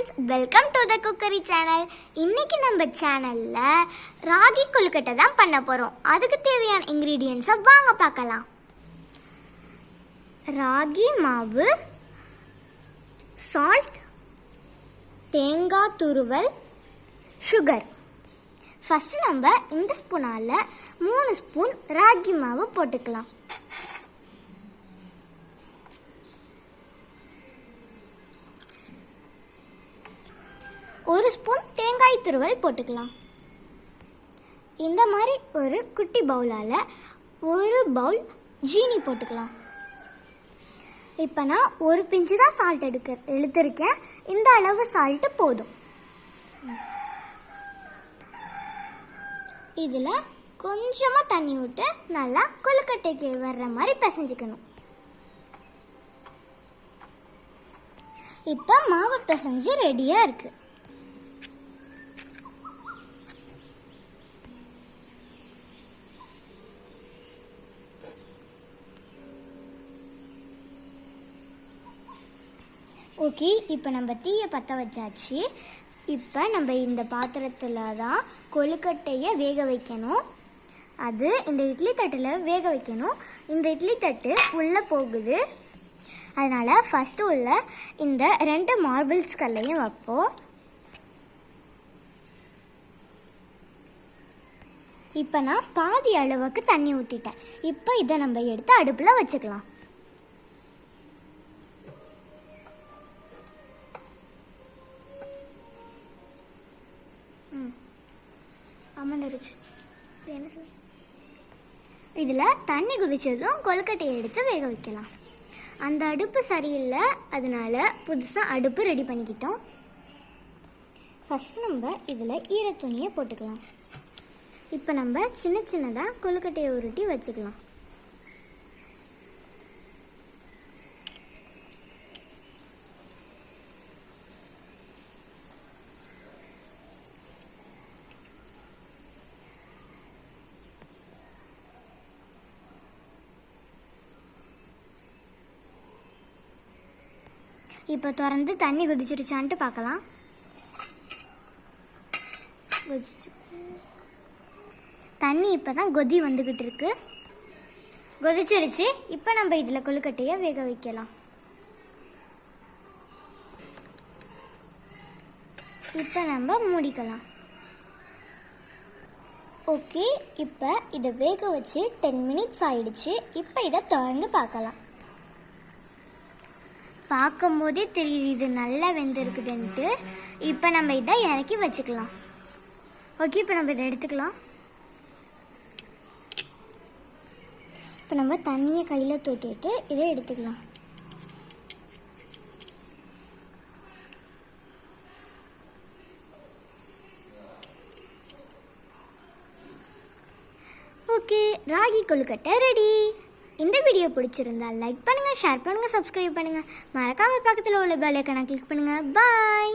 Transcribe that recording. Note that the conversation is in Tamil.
Friends, welcome to the cookery channel. இன்னைக்கு நம்ம சேனல்ல ராகி கொழுக்கட்டை தான் பண்ண போறோம். அதுக்கு தேவையான இன்கிரீடியன்ட்ஸை வாங்க பார்க்கலாம். ராகி மாவு, சால்ட், தேங்காய் துருவல், சுகர். ஃபர்ஸ்ட் நம்ம இந்த ஸ்பூனால 3 ஸ்பூன் ராகி மாவு போட்டுக்கலாம். ஒரு ஸ்பூன் தேங்காய் துருவல் போட்டுக்கலாம். இந்த மாதிரி ஒரு குட்டி பவுலால் ஒரு பவுல் ஜீனி போட்டுக்கலாம். இப்போ நான் ஒரு பிஞ்சு தான் சால்ட் எடுத்திருக்கேன். இந்த அளவு சால்ட்டு போதும். இதில் கொஞ்சமாக தண்ணி விட்டு நல்லா கொழுக்கட்டைக்கு வர்ற மாதிரி பிசைஞ்சிக்கணும். இப்போ மாவு பிசைஞ்சு ரெடியாக இருக்குது. ஓகே, இப்போ நம்ம தீயை பற்ற வச்சாச்சு. இப்போ நம்ம இந்த பாத்திரத்தில் தான் கொழுக்கட்டையை வேக வைக்கணும். அது இந்த இட்லி தட்டில் வேக வைக்கணும். இந்த இட்லி தட்டு உள்ளே போகுது, அதனால் ஃபஸ்ட்டு உள்ள இந்த 2 மார்பிள்ஸ் கல்லையும் வைப்போம். இப்போ நான் பாதி அளவுக்கு தண்ணி ஊற்றிட்டேன். இப்போ இதை நம்ம எடுத்து அடுப்பில் வச்சுக்கலாம். இதில் தண்ணி குதிச்சதும் கொழுக்கட்டையை எடுத்து வேக வைக்கலாம். அந்த அடுப்பு சரியில்லை, அதனால புதுசாக அடுப்பு ரெடி பண்ணிக்கிட்டோம். ஃபஸ்ட்டு நம்ம இதில் ஈரத்துணியை போட்டுக்கலாம். இப்போ நம்ம சின்ன சின்னதாக கொழுக்கட்டையை உருட்டி வச்சுக்கலாம். இப்போ திறந்து தண்ணி கொதிச்சிருச்சான்ட்டு பார்க்கலாம். தண்ணி இப்போ தான் கொதி வந்துக்கிட்டு இருக்கு. கொதிச்சிருச்சு. இப்போ நம்ம இதில் கொழுக்கட்டையை வேக வைக்கலாம். இப்போ நம்ம மூடிக்கலாம். ஓகே, இப்போ இதை வேக வச்சு 10 மினிட்ஸ் ஆயிடுச்சு. இப்போ இதை திறந்து பார்க்கலாம். பார்க்கும்போதே தெரியுது இது நல்லா வெந்திருக்குதுன்ட்டு. இப்போ நம்ம இதை இறக்கி வச்சுக்கலாம். ஓகே, இப்போ நம்ம இதை எடுத்துக்கலாம். இப்போ நம்ம தண்ணியை கையில் தொட்டிட்டு இதை எடுத்துக்கலாம். ஓகே, ராகி கொழுக்கட்டை ரெடி. இந்த வீடியோ பிடிச்சிருந்தா லைக் பண்ணுங்கள், ஷேர் பண்ணுங்கள், சப்ஸ்கிரைப் பண்ணுங்கள். மறக்காமல் பக்கத்தில் உள்ள பெல் ஐகானை கிளிக் பண்ணுங்கள். பாய்.